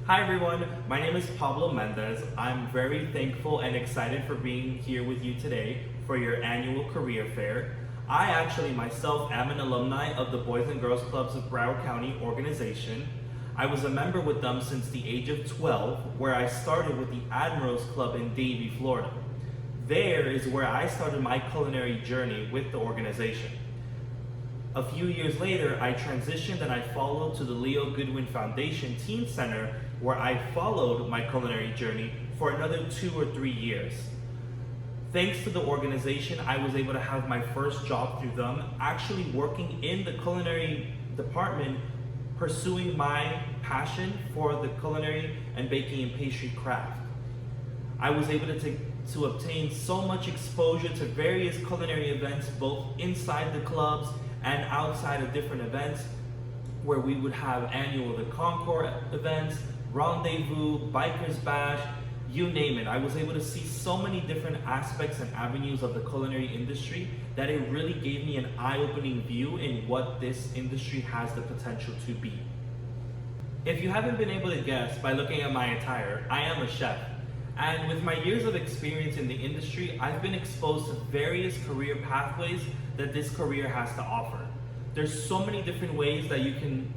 Hi everyone, my name is Pablo Mendez. I'm very thankful and excited for being here with you today for your annual career fair. I actually myself am an alumni of the Boys and Girls Clubs of Broward County organization. I was a member with them since the age of 12, where I started with the Admirals Club in Davie, Florida. There is where I started my culinary journey with the organization. A few years later, I transitioned and I followed to the Leo Goodwin Foundation Teen Center, where I followed my culinary journey for another 2 or 3 years. Thanks to the organization, I was able to have my first job through them, actually working in the culinary department, pursuing my passion for the culinary and baking and pastry craft. I was able to obtain so much exposure to various culinary events, both inside the clubs and outside of different events, where we would have annual The Concord events, Rendezvous, Bikers Bash, you name it. I was able to see so many different aspects and avenues of the culinary industry that it really gave me an eye-opening view in what this industry has the potential to be. If you haven't been able to guess by looking at my attire, I am a chef. And with my years of experience in the industry, I've been exposed to various career pathways that this career has to offer. There's so many different ways that you can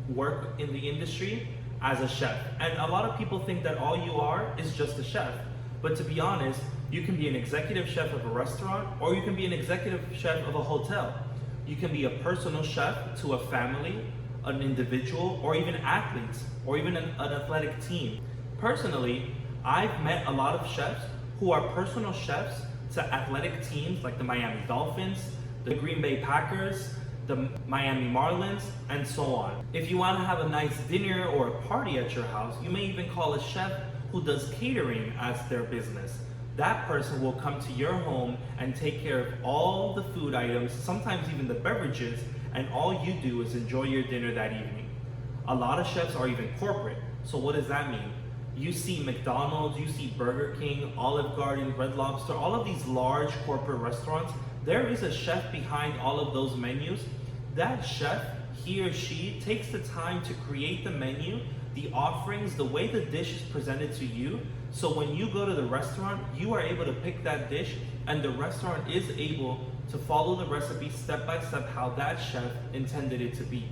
work in the industry as a chef. And a lot of people think that all you are is just a chef. But to be honest, you can be an executive chef of a restaurant, or you can be an executive chef of a hotel. You can be a personal chef to a family, an individual, or even athletes, or even an athletic team. Personally, I've met a lot of chefs who are personal chefs to athletic teams like the Miami Dolphins, the Green Bay Packers, the Miami Marlins, and so on. If you want to have a nice dinner or a party at your house, you may even call a chef who does catering as their business. That person will come to your home and take care of all the food items, sometimes even the beverages, and all you do is enjoy your dinner that evening. A lot of chefs are even corporate. So what does that mean? You see McDonald's, you see Burger King, Olive Garden, Red Lobster, all of these large corporate restaurants. There is a chef behind all of those menus. That chef, he or she, takes the time to create the menu, the offerings, the way the dish is presented to you. So when you go to the restaurant, you are able to pick that dish, and the restaurant is able to follow the recipe step by step how that chef intended it to be.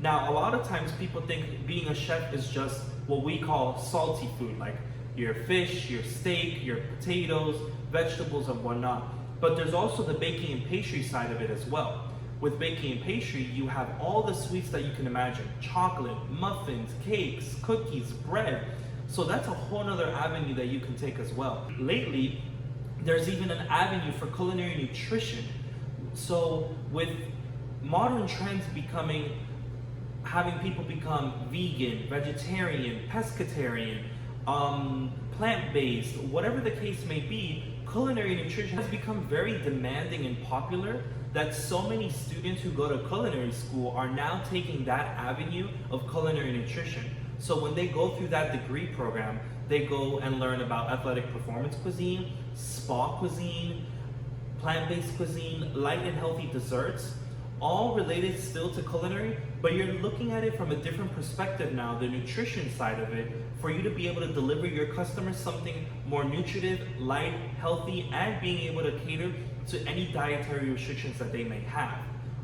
Now, a lot of times people think being a chef is just what we call salty food, like your fish, your steak, your potatoes, vegetables, and whatnot. But there's also the baking and pastry side of it as well. With baking and pastry, you have all the sweets that you can imagine: chocolate, muffins, cakes, cookies, bread. So that's a whole other avenue that you can take as well. Lately, there's even an avenue for culinary nutrition. So with modern trends having people become vegan, vegetarian, pescatarian, plant-based, whatever the case may be, culinary nutrition has become very demanding and popular, that so many students who go to culinary school are now taking that avenue of culinary nutrition. So when they go through that degree program, they go and learn about athletic performance cuisine, spa cuisine, plant-based cuisine, light and healthy desserts, all related still to culinary, but you're looking at it from a different perspective now, the nutrition side of it, for you to be able to deliver your customers something more nutritive, light, healthy, and being able to cater to any dietary restrictions that they may have.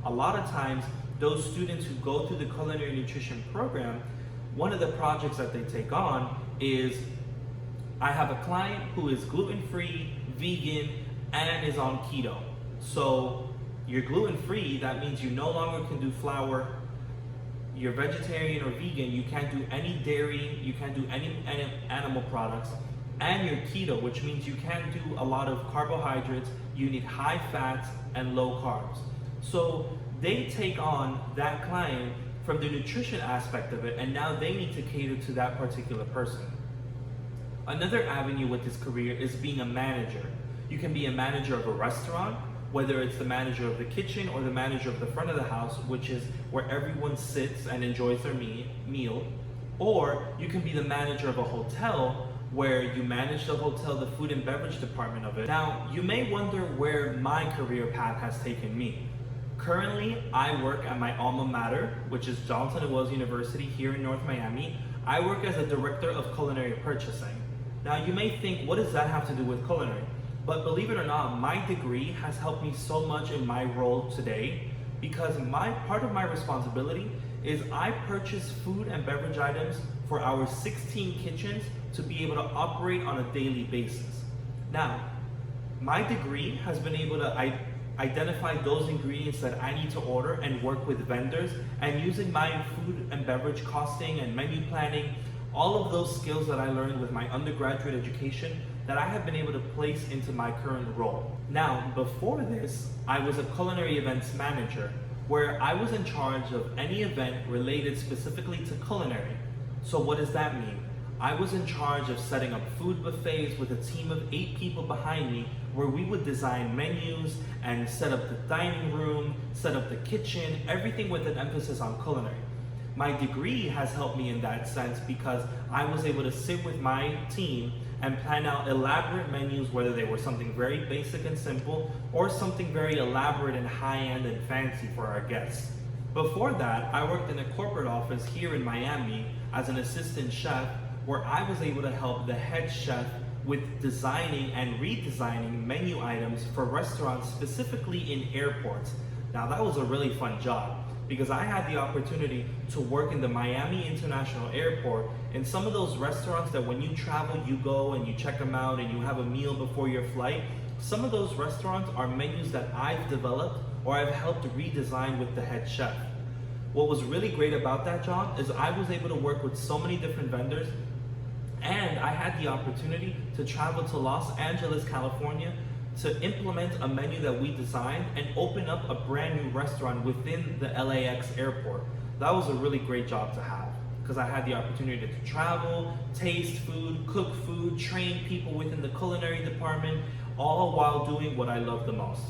A lot of times, those students who go through the culinary nutrition program, one of the projects that they take on is, I have a client who is gluten-free, vegan, and is on keto. So you're gluten-free, that means you no longer can do flour. You're vegetarian or vegan, you can't do any dairy, you can't do any animal products. And you're keto, which means you can't do a lot of carbohydrates, you need high fats and low carbs. So they take on that client from the nutrition aspect of it, and now they need to cater to that particular person. Another avenue with this career is being a manager. You can be a manager of a restaurant, whether it's the manager of the kitchen or the manager of the front of the house, which is where everyone sits and enjoys their meal. Or you can be the manager of a hotel, where you manage the hotel, the food and beverage department of it. Now, you may wonder where my career path has taken me. Currently, I work at my alma mater, which is Johnson & Wales University here in North Miami. I work as a director of culinary purchasing. Now you may think, what does that have to do with culinary? But believe it or not, my degree has helped me so much in my role today because part of my responsibility is I purchase food and beverage items for our 16 kitchens to be able to operate on a daily basis. Now, my degree has been able to identify those ingredients that I need to order and work with vendors, and using my food and beverage costing and menu planning, all of those skills that I learned with my undergraduate education that I have been able to place into my current role. Now, before this, I was a culinary events manager where I was in charge of any event related specifically to culinary. So what does that mean? I was in charge of setting up food buffets with a team of 8 people behind me where we would design menus and set up the dining room, set up the kitchen, everything with an emphasis on culinary. My degree has helped me in that sense because I was able to sit with my team and plan out elaborate menus, whether they were something very basic and simple or something very elaborate and high-end and fancy for our guests. Before that, I worked in a corporate office here in Miami as an assistant chef where I was able to help the head chef with designing and redesigning menu items for restaurants, specifically in airports. Now that was a really fun job because I had the opportunity to work in the Miami International Airport in some of those restaurants that when you travel, you go and you check them out and you have a meal before your flight. Some of those restaurants are menus that I've developed or I've helped redesign with the head chef. What was really great about that job is I was able to work with so many different vendors, and I had the opportunity to travel to Los Angeles, California to implement a menu that we designed and open up a brand new restaurant within the LAX airport. That was a really great job to have because I had the opportunity to travel, taste food, cook food, train people within the culinary department, all while doing what I love the most.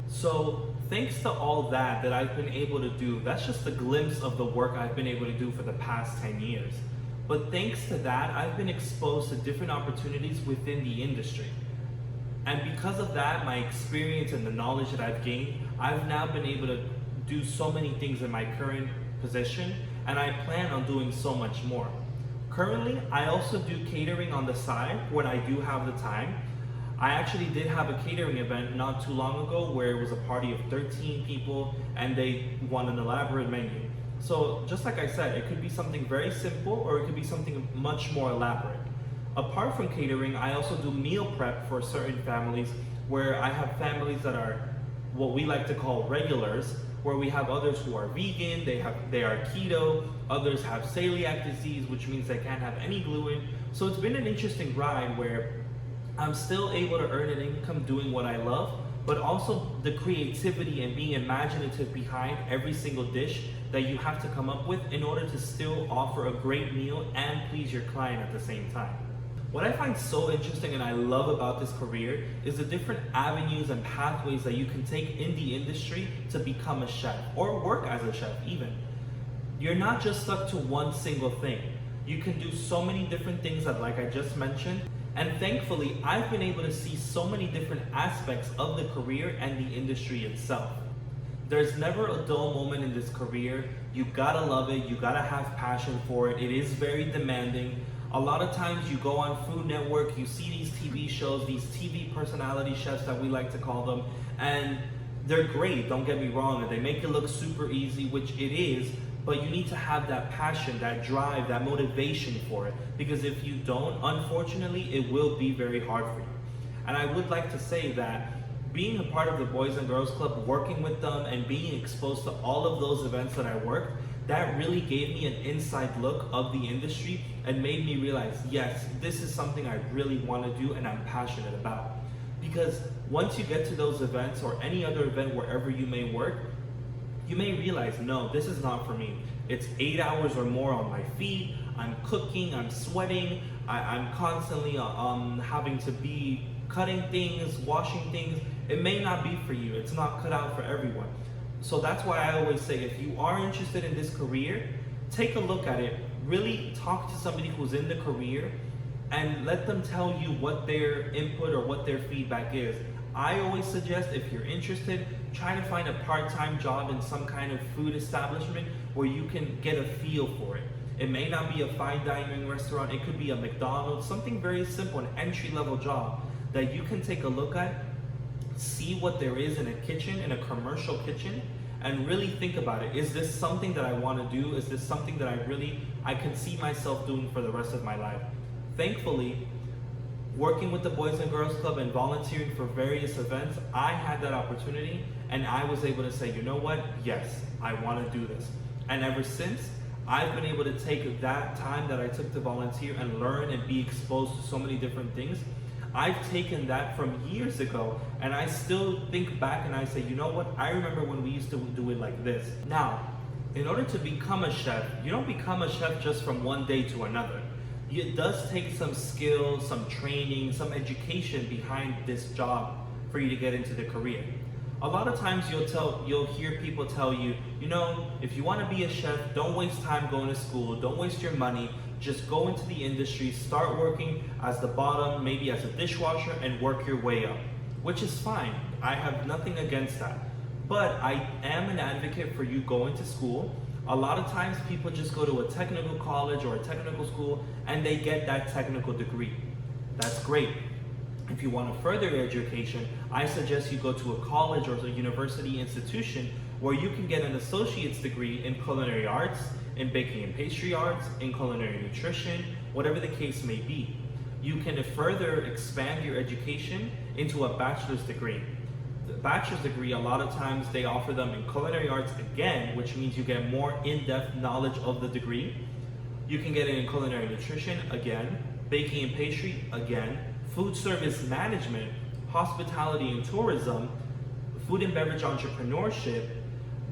So thanks to all that I've been able to do, that's just a glimpse of the work I've been able to do for the past 10 years. But thanks to that, I've been exposed to different opportunities within the industry. And because of that, my experience and the knowledge that I've gained, I've now been able to do so many things in my current position, and I plan on doing so much more. Currently, I also do catering on the side when I do have the time. I actually did have a catering event not too long ago where it was a party of 13 people and they won an elaborate menu. So just like I said, it could be something very simple or it could be something much more elaborate. Apart from catering, I also do meal prep for certain families where I have families that are what we like to call regulars, where we have others who are vegan, they are keto, others have celiac disease, which means they can't have any gluten. So it's been an interesting ride where I'm still able to earn an income doing what I love, but also the creativity and being imaginative behind every single dish that you have to come up with in order to still offer a great meal and please your client at the same time. What I find so interesting and I love about this career is the different avenues and pathways that you can take in the industry to become a chef or work as a chef even. You're not just stuck to one single thing. You can do so many different things that, like I just mentioned, and thankfully I've been able to see so many different aspects of the career and the industry itself. There's never a dull moment in this career. You gotta love it, you gotta have passion for it. It is very demanding. A lot of times you go on Food Network, you see these TV shows, these TV personality chefs that we like to call them, and they're great, don't get me wrong, and they make it look super easy, which it is, but you need to have that passion, that drive, that motivation for it, because if you don't, unfortunately, it will be very hard for you. And I would like to say that being a part of the Boys and Girls Club, working with them and being exposed to all of those events that I worked, that really gave me an inside look of the industry and made me realize, yes, this is something I really want to do and I'm passionate about. Because once you get to those events or any other event wherever you may work, you may realize, no, this is not for me. It's 8 hours or more on my feet, I'm cooking, I'm sweating, I'm constantly having to be cutting things, washing things. It may not be for you, it's not cut out for everyone. So that's why I always say, if you are interested in this career, take a look at it. Really talk to somebody who's in the career and let them tell you what their input or what their feedback is. I always suggest, if you're interested, try to find a part-time job in some kind of food establishment where you can get a feel for it. It may not be a fine dining restaurant, it could be a McDonald's, something very simple, an entry-level job that you can take a look at, see what there is in a kitchen, in a commercial kitchen, and really think about it. Is this something that I want to do? Is this something that I can see myself doing for the rest of my life? Thankfully, working with the Boys and Girls Club and volunteering for various events, I had that opportunity and I was able to say, you know what? Yes, I want to do this. And ever since, I've been able to take that time that I took to volunteer and learn and be exposed to so many different things. I've taken that from years ago and I still think back and I say, you know what? I remember when we used to do it like this. Now, in order to become a chef, you don't become a chef just from one day to another. It does take some skill, some training, some education behind this job for you to get into the career. A lot of times you'll hear people tell you, you know, if you want to be a chef, don't waste time going to school, don't waste your money, just go into the industry, start working as the bottom, maybe as a dishwasher, and work your way up, which is fine. I have nothing against that. But I am an advocate for you going to school. A lot of times people just go to a technical college or a technical school and they get that technical degree. That's great. If you want a further education, I suggest you go to a college or a university institution where you can get an associate's degree in culinary arts, in baking and pastry arts, in culinary nutrition, whatever the case may be. You can further expand your education into a bachelor's degree. The bachelor's degree, a lot of times they offer them in culinary arts again, which means you get more in-depth knowledge of the degree. You can get it in culinary nutrition again, baking and pastry again, food service management, hospitality and tourism, food and beverage entrepreneurship.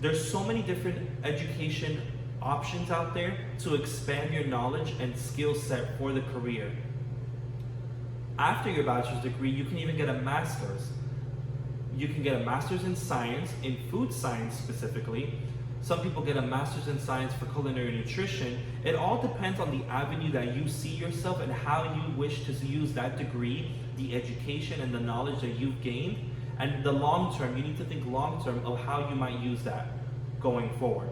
There's so many different education options out there to expand your knowledge and skill set for the career. After your bachelor's degree, you can even get a master's. You can get a master's in science, in food science specifically. Some people get a master's in science for culinary nutrition. It all depends on the avenue that you see yourself and how you wish to use that degree, the education and the knowledge that you've gained. And the long term, you need to think long term of how you might use that going forward.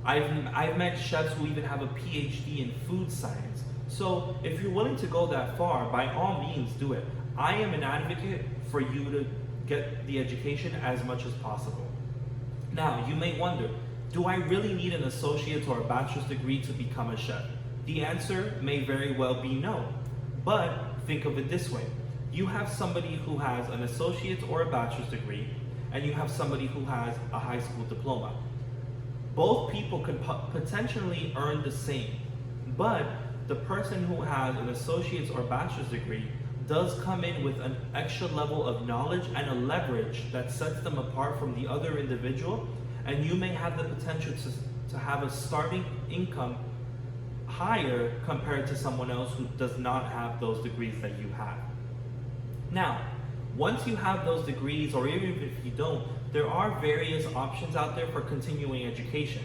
I've met chefs who even have a PhD in food science. So if you're willing to go that far, by all means do it. I am an advocate for you to get the education as much as possible. Now, you may wonder, do I really need an associate's or a bachelor's degree to become a chef? The answer may very well be no. But think of it this way. You have somebody who has an associate's or a bachelor's degree, and you have somebody who has a high school diploma. Both people could potentially earn the same, but the person who has an associate's or bachelor's degree does come in with an extra level of knowledge and a leverage that sets them apart from the other individual, and you may have the potential to have a starting income higher compared to someone else who does not have those degrees that you have. Now, once you have those degrees, or even if you don't, there are various options out there for continuing education.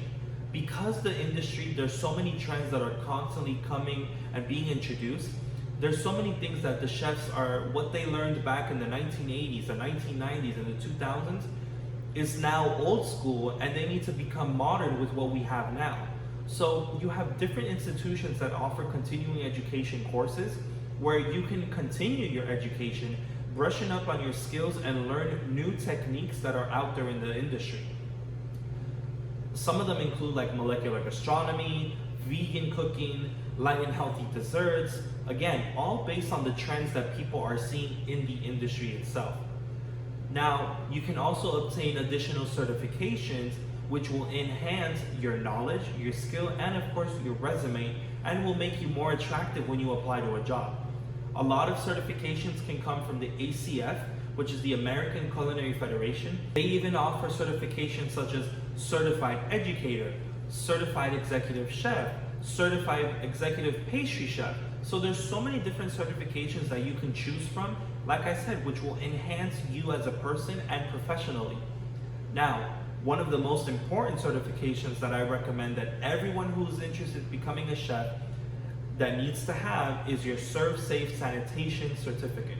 Because the industry, there's so many trends that are constantly coming and being introduced. There's so many things that the chefs are, what they learned back in the 1980s, the 1990s, and the 2000s is now old school, and they need to become modern with what we have now. So you have different institutions that offer continuing education courses where you can continue your education, brushing up on your skills and learn new techniques that are out there in the industry. Some of them include like molecular gastronomy, vegan cooking, light and healthy desserts, again, all based on the trends that people are seeing in the industry itself. Now, you can also obtain additional certifications which will enhance your knowledge, your skill, and of course your resume, and will make you more attractive when you apply to a job. A lot of certifications can come from the ACF, which is the American Culinary Federation. They even offer certifications such as Certified Educator, Certified Executive Chef, Certified Executive Pastry Chef. So there's so many different certifications that you can choose from, like I said, which will enhance you as a person and professionally. Now, one of the most important certifications that I recommend that everyone who's interested in becoming a chef that needs to have is your Serv-Safe Sanitation certificate.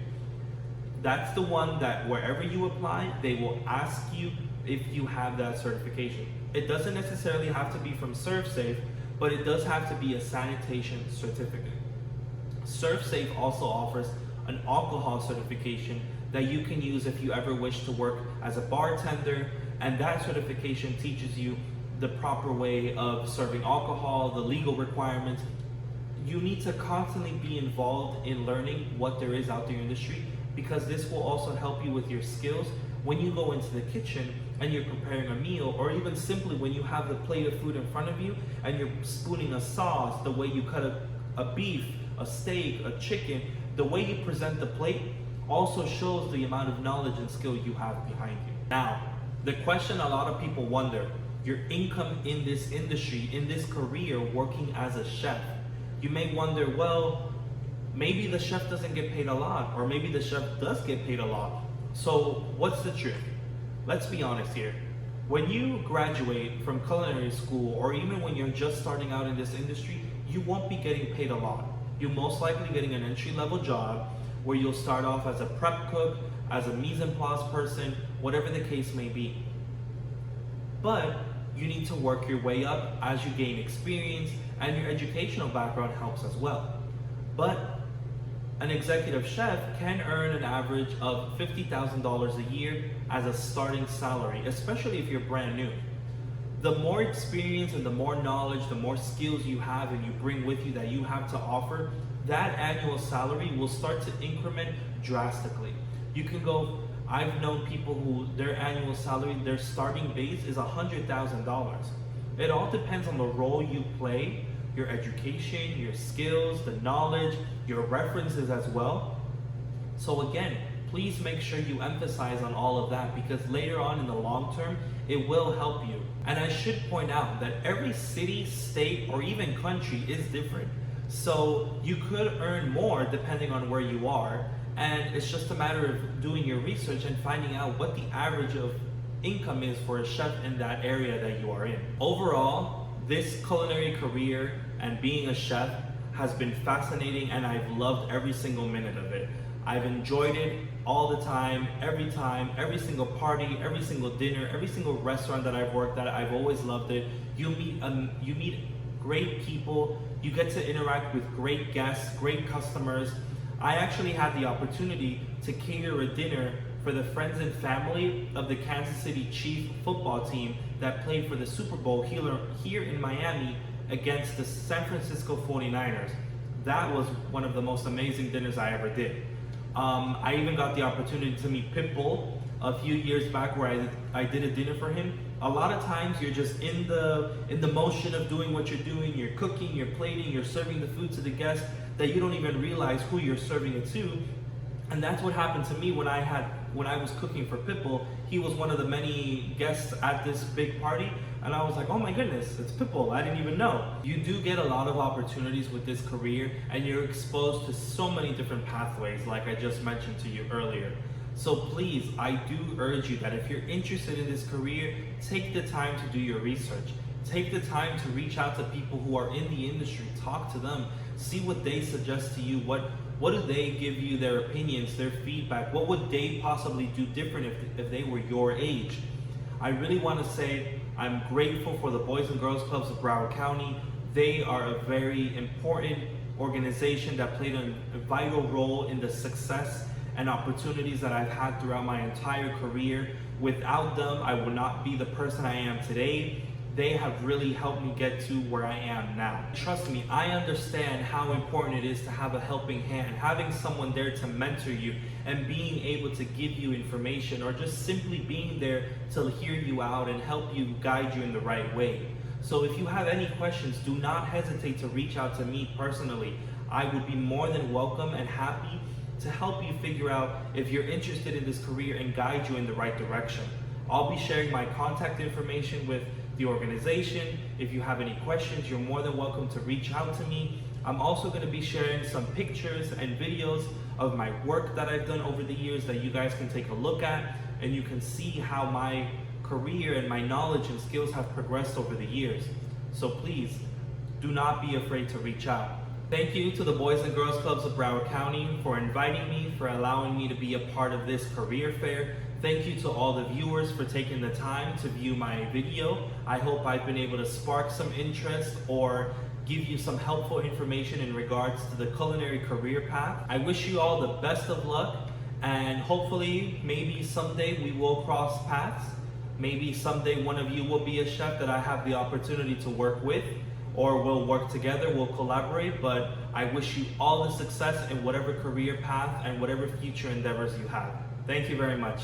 That's the one that wherever you apply, they will ask you if you have that certification. It doesn't necessarily have to be from Serv-Safe, but it does have to be a sanitation certificate. Serv-Safe also offers an alcohol certification that you can use if you ever wish to work as a bartender, and that certification teaches you the proper way of serving alcohol, the legal requirements. You need to constantly be involved in learning what there is out there in the industry, because this will also help you with your skills when you go into the kitchen and you're preparing a meal, or even simply when you have the plate of food in front of you and you're spooning a sauce, the way you cut a beef, a steak, a chicken, the way you present the plate also shows the amount of knowledge and skill you have behind you. Now, the question a lot of people wonder, your income in this industry, in this career, working as a chef. You may wonder, well, maybe the chef doesn't get paid a lot, or maybe the chef does get paid a lot. So what's the truth? Let's be honest here. When you graduate from culinary school, or even when you're just starting out in this industry, you won't be getting paid a lot. You're most likely getting an entry-level job where you'll start off as a prep cook, as a mise en place person, whatever the case may be. But you need to work your way up as you gain experience, and your educational background helps as well. But an executive chef can earn an average of $50,000 a year as a starting salary, especially if you're brand new. The more experience and the more knowledge, the more skills you have and you bring with you that you have to offer, that annual salary will start to increment drastically. You can go, I've known people who their annual salary, their starting base is $100,000. It all depends on the role you play, your education, your skills, the knowledge, your references as well. So again, please make sure you emphasize on all of that, because later on in the long term, it will help you. And I should point out that every city, state, or even country is different. So you could earn more depending on where you are. And it's just a matter of doing your research and finding out what the average of income is for a chef in that area that you are in. Overall, this culinary career and being a chef has been fascinating, and I've loved every single minute of it. I've enjoyed it all the time, every single party, every single dinner, every single restaurant that I've worked at, I've always loved it. You meet great people, you get to interact with great guests, great customers. I actually had the opportunity to cater a dinner for the friends and family of the Kansas City Chiefs football team that played for the Super Bowl here in Miami against the San Francisco 49ers. That was one of the most amazing dinners I ever did. I even got the opportunity to meet Pitbull a few years back, where I did a dinner for him. A lot of times you're just in the motion of doing what you're doing. You're cooking, you're plating, you're serving the food to the guests, that you don't even realize who you're serving it to. And that's what happened to me when I was cooking for Pitbull. He was one of the many guests at this big party, and I was like, oh my goodness, it's Pitbull, I didn't even know. You do get a lot of opportunities with this career, and you're exposed to so many different pathways, like I just mentioned to you earlier. So please, I do urge you that if you're interested in this career, take the time to do your research. Take the time to reach out to people who are in the industry, talk to them, see what they suggest to you, what do they give you, their opinions, their feedback, what would they possibly do different if they were your age. I really want to say I'm grateful for the Boys and Girls Clubs of Broward County. They are a very important organization that played a vital role in the success and opportunities that I've had throughout my entire career. Without them, I would not be the person I am today. They have really helped me get to where I am now. Trust me, I understand how important it is to have a helping hand, having someone there to mentor you and being able to give you information, or just simply being there to hear you out and help you, guide you in the right way. So if you have any questions, do not hesitate to reach out to me personally. I would be more than welcome and happy to help you figure out if you're interested in this career and guide you in the right direction. I'll be sharing my contact information with the organization. If you have any questions, you're more than welcome to reach out to me. I'm also going to be sharing some pictures and videos of my work that I've done over the years that you guys can take a look at, and you can see how my career and my knowledge and skills have progressed over the years. So please, do not be afraid to reach out. Thank you to the Boys and Girls Clubs of Broward County for inviting me, for allowing me to be a part of this career fair. Thank you to all the viewers for taking the time to view my video. I hope I've been able to spark some interest or give you some helpful information in regards to the culinary career path. I wish you all the best of luck, and hopefully maybe someday we will cross paths. Maybe someday one of you will be a chef that I have the opportunity to work with, or we'll work together, we'll collaborate. But I wish you all the success in whatever career path and whatever future endeavors you have. Thank you very much.